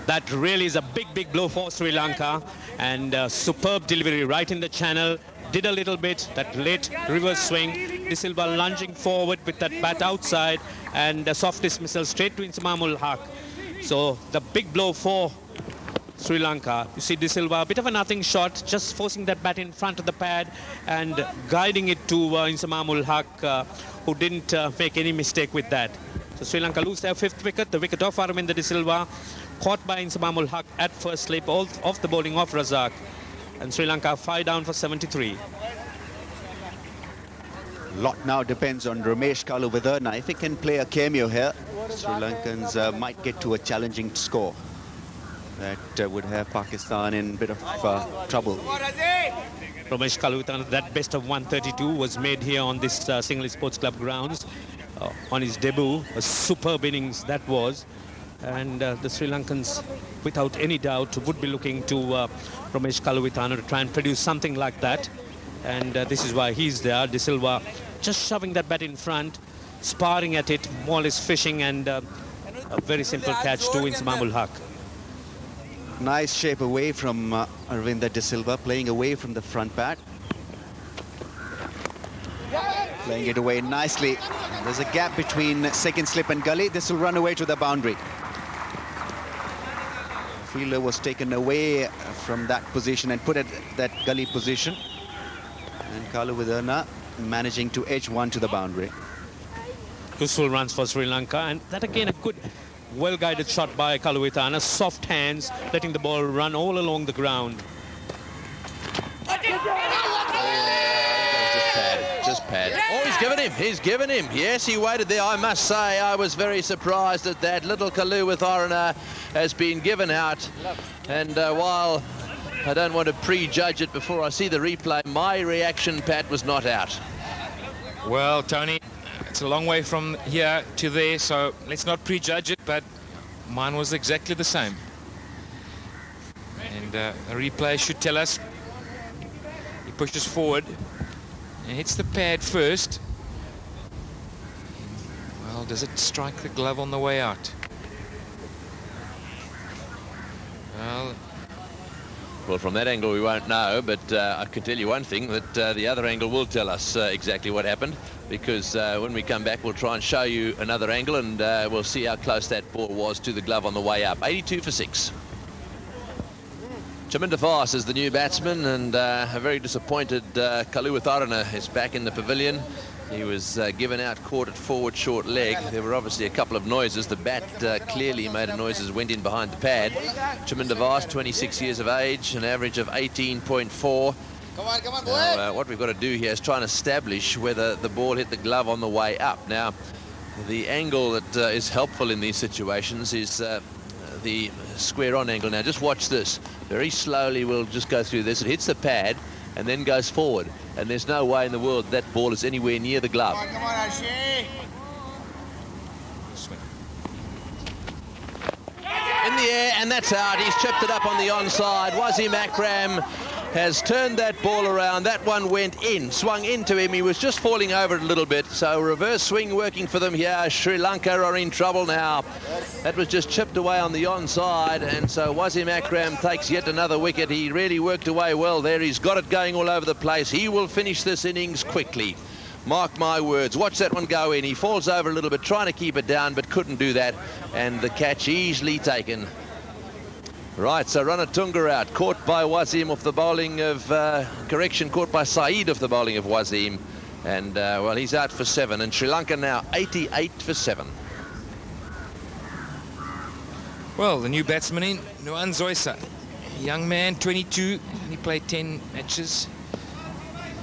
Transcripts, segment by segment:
That really is a big blow for Sri Lanka, and superb delivery right in the channel. Did a little bit, that late reverse swing. De Silva lunging forward with that bat outside, and a soft dismissal straight to Inzamamul Haq. So the big blow for Sri Lanka. You see De Silva, a bit of a nothing shot, just forcing that bat in front of the pad and guiding it to Inzamamul Haq, who didn't make any mistake with that. So Sri Lanka lose their 5th wicket, the wicket of Aravinda De Silva, caught by Inzamamul Haq at first slip, off the bowling of Razak. And Sri Lanka 5 down for 73. Lot now depends on Ramesh Kaluwitharna. If he can play a cameo here, Sri Lankans might get to a challenging score. That would have Pakistan in a bit of trouble. Ramesh Kaluwitharna, that best of 132 was made here on this Sinhalese Sports Club grounds on his debut. A superb innings that was. And the Sri Lankans, without any doubt, would be looking to Ramesh Kaluwitharna to try and produce something like that. And this is why he's there. De Silva just shoving that bat in front, sparring at it, more or less fishing, and a very simple catch to Inzamamul Haq. Nice shape away from Aravinda De Silva, playing away from the front bat. Playing it away nicely. There's a gap between second slip and gully. This will run away to the boundary. Fielder was taken away from that position and put at that gully position. And Kaluwitharna managing to edge one to the boundary. Useful runs for Sri Lanka, and that again a good, well-guided shot by Kaluwitharna. Soft hands, letting the ball run all along the ground. Just pad. Oh, he's given him. Yes, he waited there. I must say, I was very surprised at that. Little Kaluwitharna has been given out. And while I don't want to prejudge it before I see the replay, my reaction, Pat, was not out. Well, Tony, it's a long way from here to there, so let's not prejudge it, but mine was exactly the same. And the replay should tell us he pushes forward and hits the pad first. Well, does it strike the glove on the way out? Well, from that angle we won't know, but I can tell you one thing, that the other angle will tell us exactly what happened, because when we come back we'll try and show you another angle, and we'll see how close that ball was to the glove on the way up. 82 for 6. Chaminda Fast is the new batsman, and a very disappointed Kaluwitharna is back in the pavilion. He was given out, caught at forward short leg. There were obviously a couple of noises. The bat clearly made a noise as it went in behind the pad. Chaminda Fast, 26 years of age, an average of 18.4. Now, what we've got to do here is try and establish whether the ball hit the glove on the way up. Now, the angle that is helpful in these situations is the square-on angle. Now, just watch this. Very slowly, we'll just go through this. It hits the pad and then goes forward, and there's no way in the world that ball is anywhere near the glove. Come on, Ashi. In the air, and that's out. He's chipped it up on the onside. Wasim Akram has turned that ball around. That one went in, swung into him. He was just falling over it a little bit. So reverse swing working for them here. Sri Lanka are in trouble now. That was just chipped away on the onside, and so Wasim Akram takes yet another wicket. He really worked away well there. He's got it going all over the place. He will finish this innings quickly. Mark my words. Watch that one go in. He falls over a little bit, trying to keep it down, but couldn't do that. And the catch easily taken. Right, so Ranatunga out, caught by Wasim off the bowling of, caught by Saeed off the bowling of Wasim. And, well, he's out for 7. And Sri Lanka now 88 for 7. Well, the new batsman in, Nuan Zoysa. Young man, 22. He played 10 matches.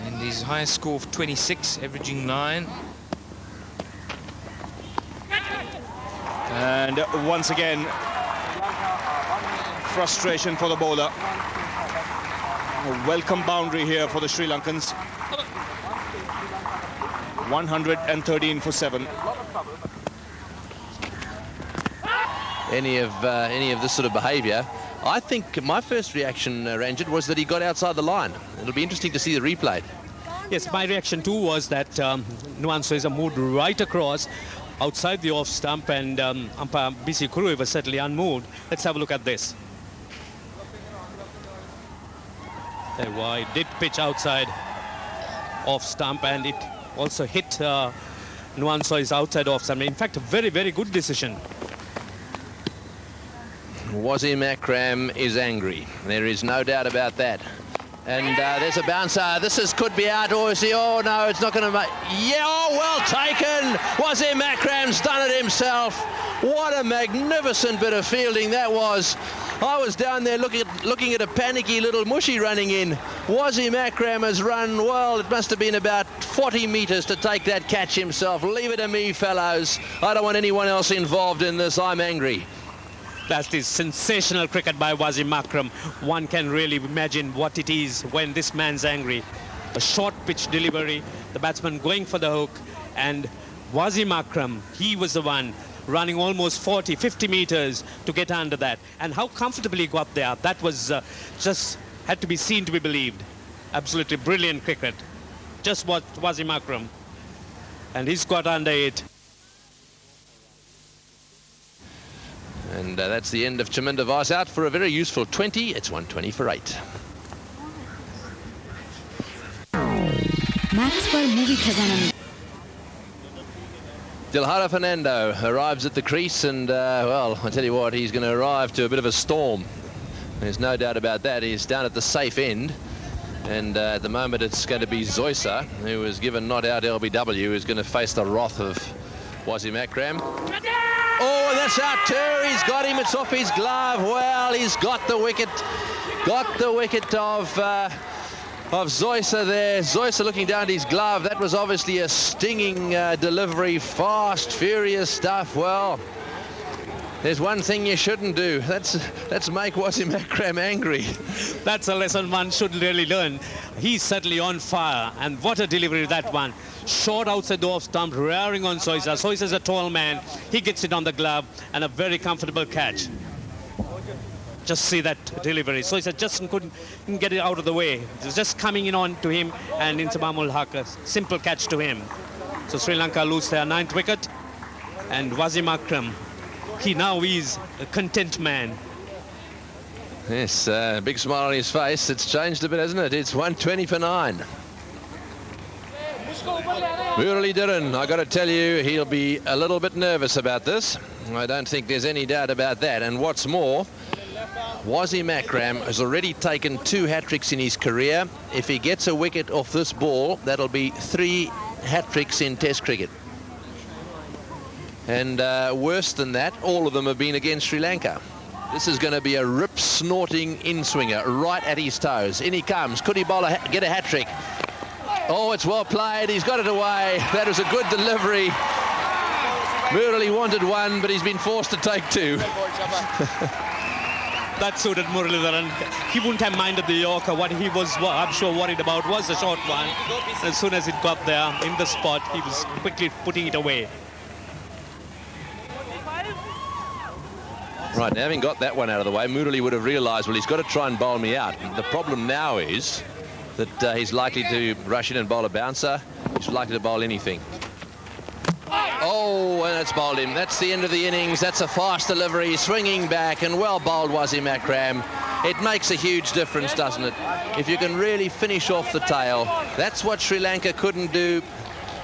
And his highest score of 26, averaging 9. And once again, frustration for the bowler. A welcome boundary here for the Sri Lankans. 113 for 7. Any of this sort of behaviour, I think my first reaction, Ranjit, was that he got outside the line. It'll be interesting to see the replay. Yes, my reaction too was that Nuan Zoysa moved right across, outside the off stump, and umpire BC Kurui was certainly unmoved. Let's have a look at this. There, why did pitch outside off stump, and it also hit Nuansoi's outside off stump. In fact, a very, very good decision. Wasim Akram is angry. There is no doubt about that. And there's a bouncer. This could be out. Or is he? Oh, no, it's not going to make... Yeah, oh, well taken. Wasim Akram's done it himself. What a magnificent bit of fielding that was. I was down there looking at a panicky little mushy running in. Wasim Akram has run, well, it must have been about 40 metres to take that catch himself. Leave it to me, fellows. I don't want anyone else involved in this. I'm angry. That's the sensational cricket by Wasim Akram. One can really imagine what it is when this man's angry. A short pitch delivery, the batsman going for the hook, and Wasim Akram, he was the one running almost 40, 50 meters to get under that. And how comfortably he got there, that was just had to be seen to be believed. Absolutely brilliant cricket. Just what Wasim Akram. And he's got under it. And that's the end of Chaminda Vice, out for a very useful 20. It's 120 for 8. Dilhara Fernando arrives at the crease, and well, I tell you what, he's going to arrive to a bit of a storm. There's no doubt about that. He's down at the safe end, and at the moment it's going to be Zoysa, who was given not out LBW, who's going to face the wrath of Wasim Akram. Oh, that's out too. He's got him. It's off his glove. Well, he's got the wicket. Got the wicket of Zoysa there. Zoysa looking down at his glove. That was obviously a stinging delivery. Fast, furious stuff. Well, there's one thing you shouldn't do. That's make Wasim Akram angry. That's a lesson one should really learn. He's certainly on fire, and what a delivery that one. Short outside the off stump, rearing on Zoysa. Zoysa's a tall man. He gets it on the glove, and a very comfortable catch. Just see that delivery. Zoysa just couldn't get it out of the way. It was just coming in on to him, and Inzamamul Haq, a simple catch to him. So Sri Lanka lose their 9th wicket, and Wasim Akram, he now is a content man. Yes, big smile on his face. It's changed a bit, hasn't it? It's 120 for 9. Murali Dhiran, I got to tell you, he'll be a little bit nervous about this. I don't think there's any doubt about that. And what's more, Wasim Akram has already taken 2 hat-tricks in his career. If he gets a wicket off this ball, that'll be 3 hat-tricks in Test cricket. And worse than that, all of them have been against Sri Lanka. This is going to be a rip-snorting in-swinger right at his toes. In he comes. Could he get a hat-trick? Oh, it's well played. He's got it away. That was a good delivery. Murali wanted 1, but he's been forced to take 2. That suited Murali Dhiran. He wouldn't have minded the Yorker. What he was, I'm sure, worried about was the short one. As soon as it got there in the spot, he was quickly putting it away. Right, now having got that one out of the way, Murali would have realised, well, he's got to try and bowl me out. The problem now is that he's likely to rush in and bowl a bouncer. He's likely to bowl anything. Oh, and it's bowled him. That's the end of the innings. That's a fast delivery, swinging back, and well bowled Wasim Akram. It makes a huge difference, doesn't it? If you can really finish off the tail. That's what Sri Lanka couldn't do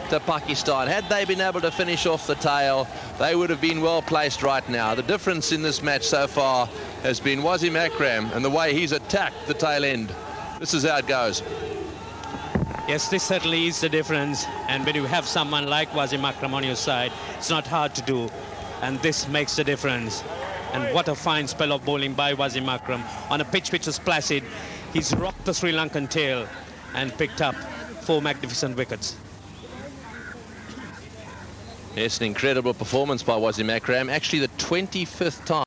to Pakistan. Had they been able to finish off the tail, they would have been well placed right now. The difference in this match so far has been Wasim Akram and the way he's attacked the tail end. This is how it goes. Yes, this certainly is the difference. And when you have someone like Wasim Akram on your side, it's not hard to do. And this makes the difference. And what a fine spell of bowling by Wasim Akram. On a pitch which was placid, he's rocked the Sri Lankan tail and picked up 4 magnificent wickets. Yes, an incredible performance by Wasim Akram. Actually, the 25th time.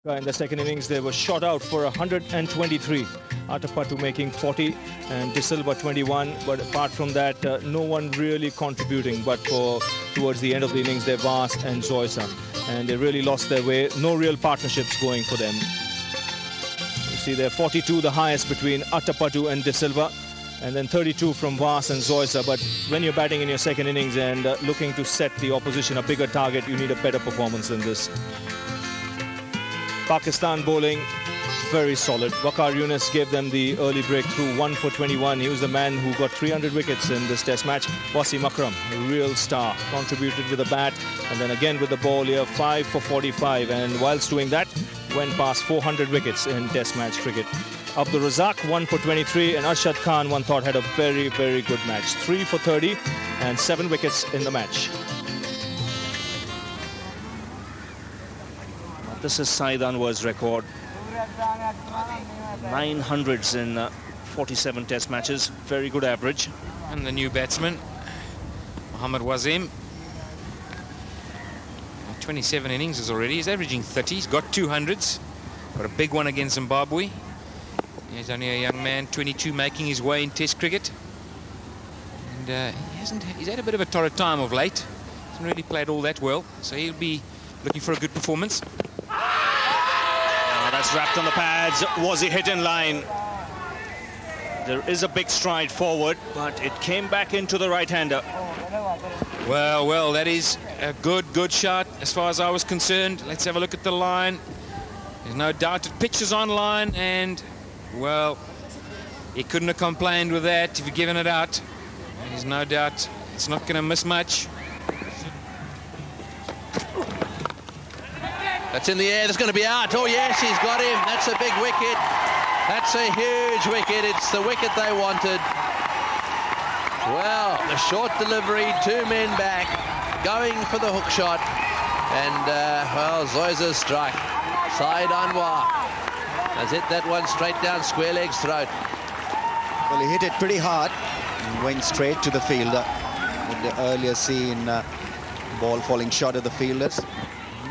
In the second innings, they were shot out for 123. Atapattu making 40 and De Silva 21. But apart from that, no one really contributing. But towards the end of the innings, they're Vast and Zoysa. And they really lost their way. No real partnerships going for them. You see, they're 42, the highest between Atapattu and De Silva. and then 32 from Vas and Zoysa. But when you're batting in your second innings and looking to set the opposition a bigger target, you need a better performance than this. Pakistan bowling, very solid. Waqar Younis gave them the early breakthrough, 1 for 21. He was the man who got 300 wickets in this test match. Wasim Akram, a real star, contributed with a bat and then again with the ball here, 5 for 45. And whilst doing that, went past 400 wickets in test match cricket. Abdul Razak, 1 for 23, and Arshad Khan, one thought, had a very, very good match. 3 for 30 and 7 wickets in the match. This is Saeed Anwar's record. 900s in 47 test matches. Very good average. And the new batsman, Mohammad Wasim. 27 innings already. He's averaging 30. He's got 200s. Got a big one against Zimbabwe. He's only a young man, 22, making his way in test cricket. And he's had a bit of a torrid time of late. Hasn't really played all that well. So he'll be looking for a good performance. That's wrapped on the pads. Was he hit in line? There is a big stride forward, but it came back into the right-hander. Well, that is a good shot as far as I was concerned. Let's have a look at the line. There's no doubt it pitches on line, and, well, he couldn't have complained with that if he'd given it out. There's no doubt it's not going to miss much. That's in the air. That's going to be out. Oh, yes, he's got him. That's a big wicket. That's a huge wicket. It's the wicket they wanted. Well, the short delivery, 2 men back, going for the hook shot. And, well, Zoysa strike. Saeed Anwar has hit that one straight down square leg's throat. Well, he hit it pretty hard and went straight to the fielder. In the earlier scene, ball falling short of the fielders.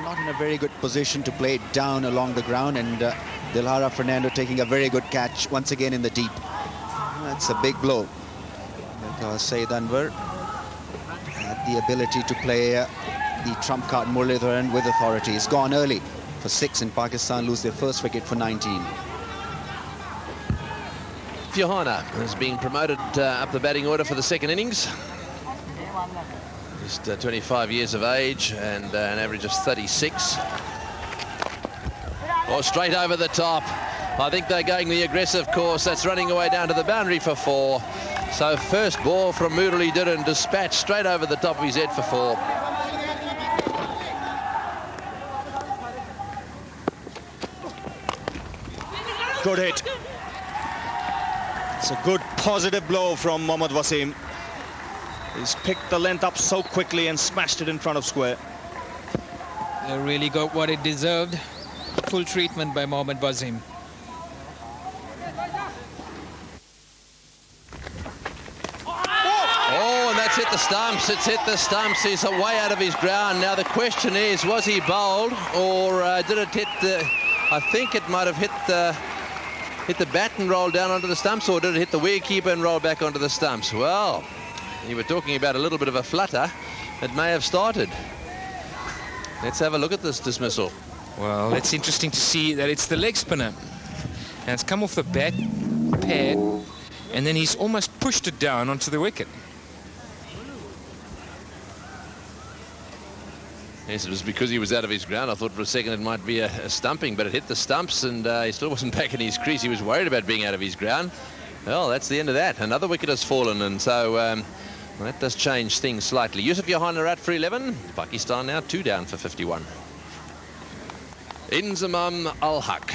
Not in a very good position to play it down along the ground, and Dilhara Fernando taking a very good catch once again in the deep. That's a big blow, because Saeed Anwar had the ability to play the trump card Muralitharan with authority. He's gone early for 6, and Pakistan lose their first wicket for 19. Fiohana is being promoted up the batting order for the second innings. Just 25 years of age and an average of 36. Oh, straight over the top. I think they're going the aggressive course. That's running away down to the boundary for 4. So first ball from Muralitharan, dispatched straight over the top of his head for 4. Good hit. It's a good positive blow from Mohammad Wasim. He's picked the length up so quickly and smashed it in front of square. They really got what it deserved. Full treatment by Mohammad Wasim. Oh, and that's hit the stumps. It's hit the stumps. He's way out of his ground. Now the question is, was he bowled, or did it hit the... I think it might have hit the bat and roll down onto the stumps, or did it hit the wicketkeeper and roll back onto the stumps? Well, you were talking about a little bit of a flutter. It may have started. Let's have a look at this dismissal. Well, it's interesting to see that it's the leg spinner. And it's come off the bat pad, and then he's almost pushed it down onto the wicket. Yes, it was because he was out of his ground. I thought for a second it might be a stumping, but it hit the stumps, and he still wasn't back in his crease. He was worried about being out of his ground. Well, that's the end of that. Another wicket has fallen, and so that does change things slightly. Yusuf Johanna out for 11. Pakistan now 2 down for 51. Inzamam Al-Haq,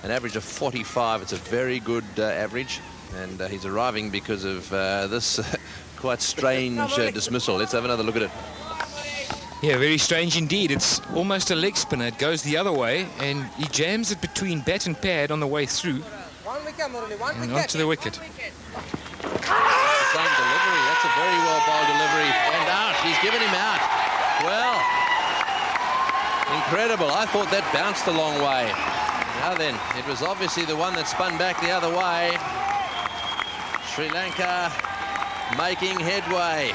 an average of 45. It's a very good average, and he's arriving because of this quite strange dismissal. Let's have another look at it. Yeah, very strange indeed. It's almost a leg spinner. It goes the other way, and he jams it between bat and pad on the way through and onto the wicket. Same delivery. That's a very well bowled delivery. And out. He's given him out. Well, incredible. I thought that bounced a long way. Now then, it was obviously the one that spun back the other way. Sri Lanka making headway.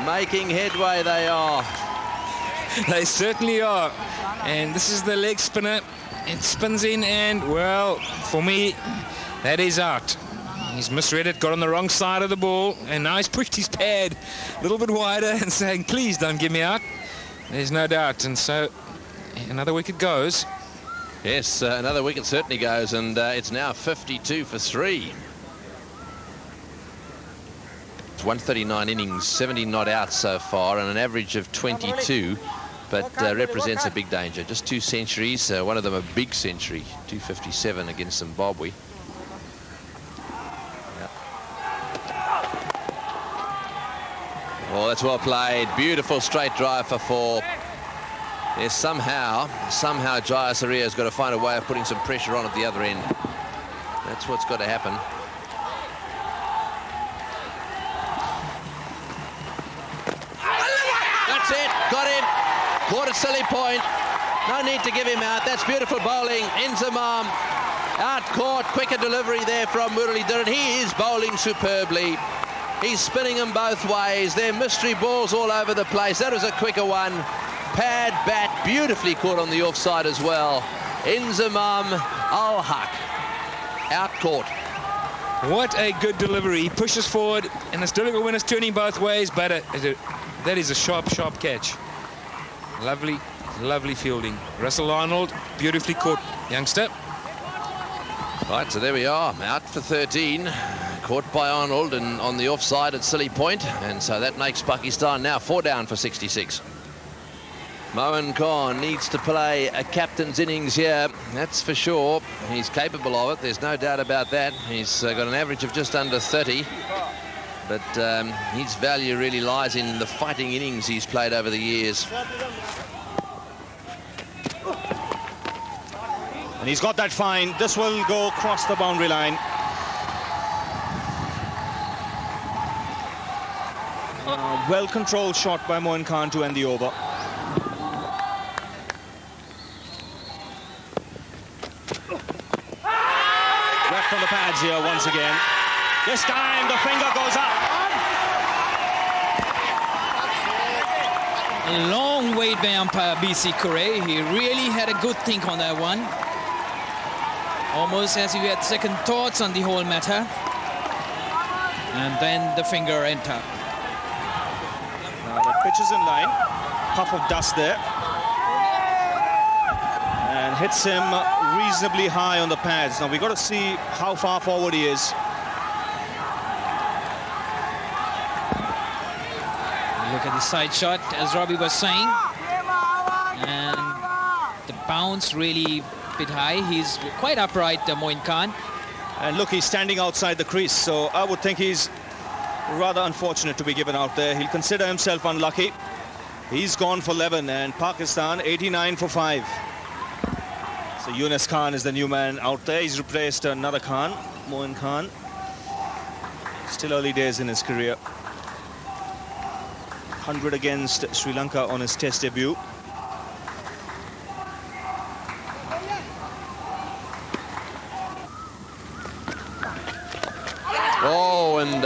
Making headway they are. They certainly are. And this is the leg spinner. It spins in, and, well, for me, that is out. He's misread it, got on the wrong side of the ball, and now he's pushed his pad a little bit wider and saying, please don't give me out. There's no doubt, and so another wicket goes. Yes, another wicket certainly goes, and it's now 52 for 3. It's 139 innings, 70 not out so far, and an average of 22, but represents a big danger. Just 2 centuries, one of them a big century, 257 against Zimbabwe. Oh, that's well played. Beautiful straight drive for 4. Yes, somehow Jaya Suriya's got to find a way of putting some pressure on at the other end. That's what's got to happen. That's it. Got him. Caught at silly point. No need to give him out. That's beautiful bowling. Inzamam out caught. Quicker delivery there from Muralidharan. He is bowling superbly. He's spinning them both ways. They're mystery balls all over the place. That was a quicker one. Pad, bat, beautifully caught on the offside as well. Inzamam Al-Haq. Out caught. What a good delivery. He pushes forward, and the delivery winner's turning both ways, but that is a sharp, sharp catch. Lovely, lovely fielding. Russell Arnold, beautifully caught youngster. Right, so there we are. Out for 13. Caught by Arnold and on the offside at silly point, and so that makes Pakistan now 4 down for 66. Moin Khan needs to play a captain's innings here, that's for sure. He's capable of it, there's no doubt about that. He's got an average of just under 30, but his value really lies in the fighting innings he's played over the years. And he's got that fine. This will go across the boundary line. Well-controlled shot by Moin Khan to end the over. Left on the pads here once again. This time the finger goes up. A long wait by umpire B.C. Correa. He really had a good think on that one. Almost as if he had second thoughts on the whole matter. And then the finger entered. The pitch is in line. Puff of dust there. And hits him reasonably high on the pads. Now we've got to see how far forward he is. Look at the side shot, as Robbie was saying. And the bounce really a bit high. He's quite upright, Moin Khan. And look, he's standing outside the crease, so I would think he's rather unfortunate to be given out there. He'll consider himself unlucky. He's gone for 11, and Pakistan 89 for 5. So Yunus Khan is the new man out there. He's replaced another Khan, Moin Khan. Still early days in his career. 100 against Sri Lanka on his test debut. Oh, and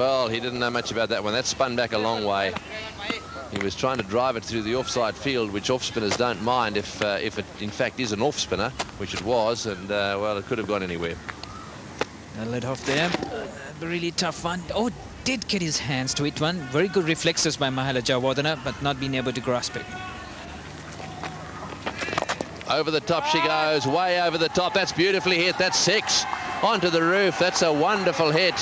well, he didn't know much about that one. That spun back a long way. He was trying to drive it through the offside field, which off-spinners don't mind if it in fact is an off-spinner, which it was, and well, it could have gone anywhere. A let off there. A really tough one. Oh, did get his hands to it one. Very good reflexes by Mahela Jayawardene, but not being able to grasp it. Over the top she goes, way over the top. That's beautifully hit. That's 6 onto the roof. That's a wonderful hit.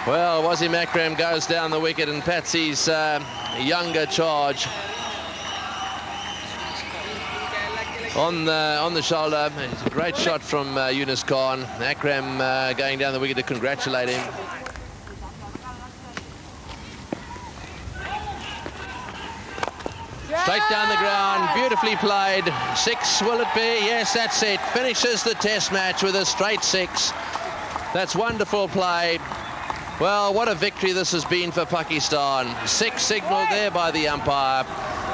Well, Wasim Akram goes down the wicket, and Patsy's younger charge on the shoulder. It's a great shot from Yunus Khan. Akram going down the wicket to congratulate him. Straight down the ground, beautifully played. 6 will it be? Yes, that's it. Finishes the test match with a straight 6. That's wonderful play. Well, what a victory this has been for Pakistan. 6 signalled there by the umpire,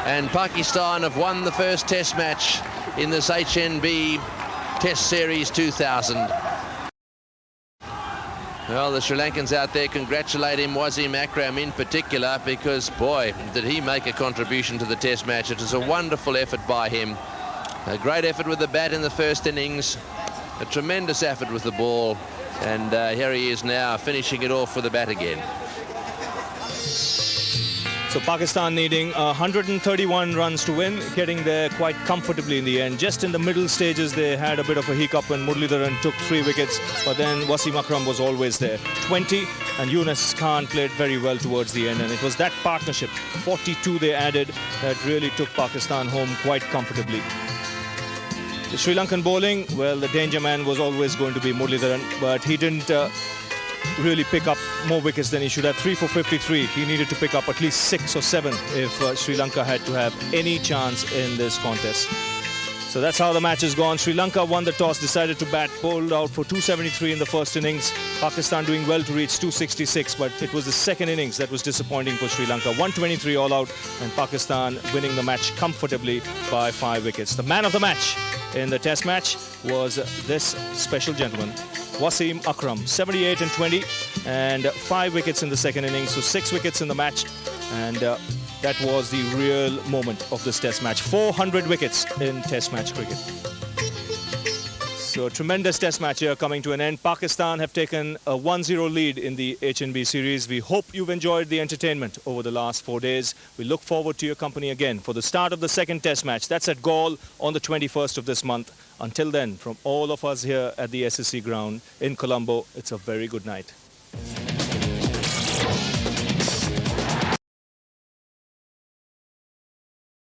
and Pakistan have won the first test match in this HNB Test Series 2000. Well, the Sri Lankans out there congratulate him, Wasim Akram in particular, because, boy, did he make a contribution to the test match. It was a wonderful effort by him. A great effort with the bat in the first innings, a tremendous effort with the ball, And here he is now, finishing it off with the bat again. So Pakistan needing 131 runs to win, getting there quite comfortably in the end. Just in the middle stages, they had a bit of a hiccup when Muralidharan took 3 wickets, but then Wasim Akram was always there. 20, and Yunus Khan played very well towards the end, and it was that partnership, 42 they added, that really took Pakistan home quite comfortably. The Sri Lankan bowling, well, the danger man was always going to be Muralidharan, but he didn't really pick up more wickets than he should have. 3 for 53. He needed to pick up at least 6 or 7 if Sri Lanka had to have any chance in this contest. So that's how the match has gone. Sri Lanka won the toss, decided to bat, bowled out for 273 in the first innings. Pakistan doing well to reach 266, but it was the second innings that was disappointing for Sri Lanka. 123 all out, and Pakistan winning the match comfortably by 5 wickets. The man of the match in the test match was this special gentleman, Wasim Akram, 78 and 20, and 5 wickets in the second innings, so 6 wickets in the match, and that was the real moment of this test match. 400 wickets in test match cricket. So a tremendous test match here coming to an end. Pakistan have taken a 1-0 lead in the H&B series. We hope you've enjoyed the entertainment over the last 4 days. We look forward to your company again for the start of the second test match. That's at Galle on the 21st of this month. Until then, from all of us here at the SSC ground in Colombo, it's a very good night.